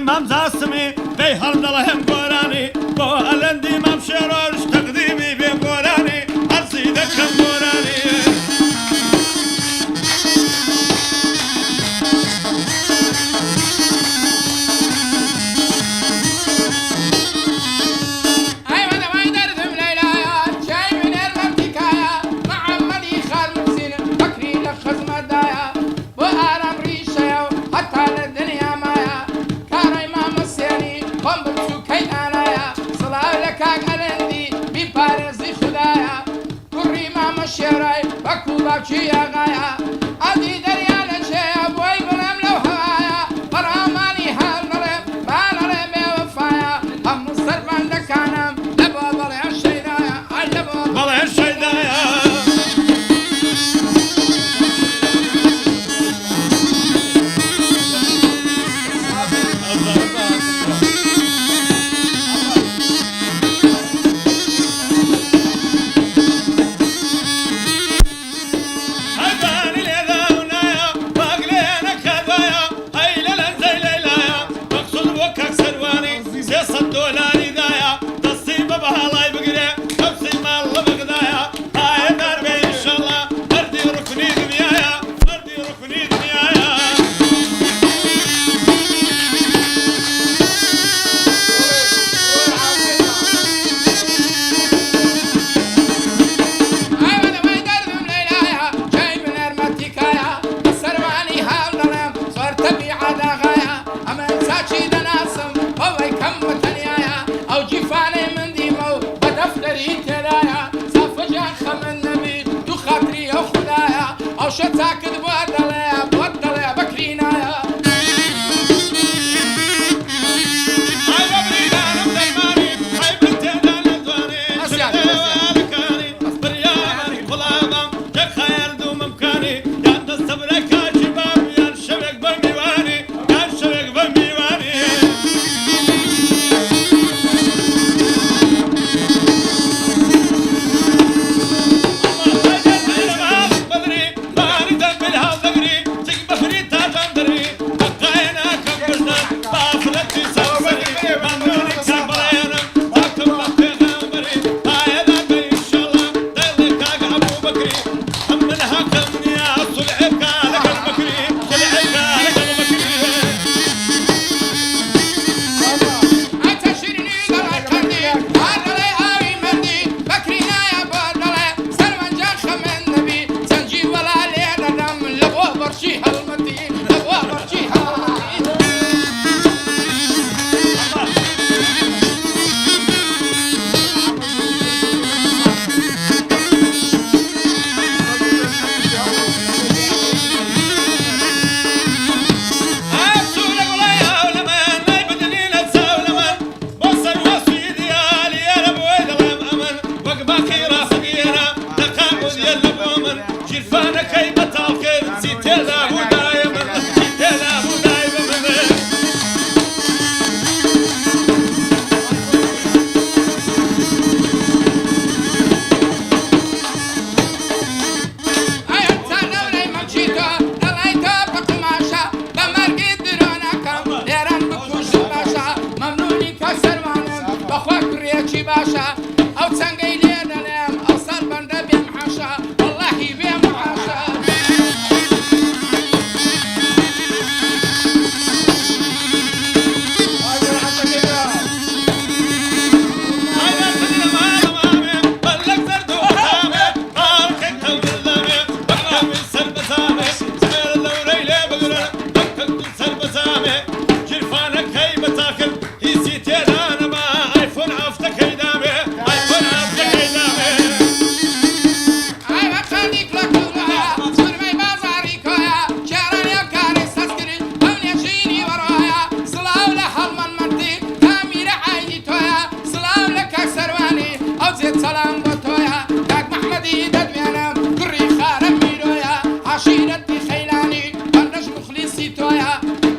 مام زاسمی بی هر دلهم گورانی با الندی مام شروش تقدیمی بی گورانی ارزیده کم گورانی باوکی آقایا عدی دریا لچه بوی بلم لو هوایا فرامانی هر نره ما نره بوفایا هم مسلمان دکانم لبو بله الشیدایا ای لبو بله الشیدایا شتاكد بودلة بكرينايا هاي ببرينا نمدماني هاي بنتنا ندواني شلوالكاني برياماني خلاضم جك خير دوم مكاني يان دستبرك شباب يان شبك بميواني يان شبك بميواني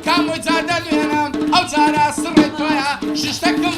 كم وزاد الوينام أو زاد السر تويا ششتكم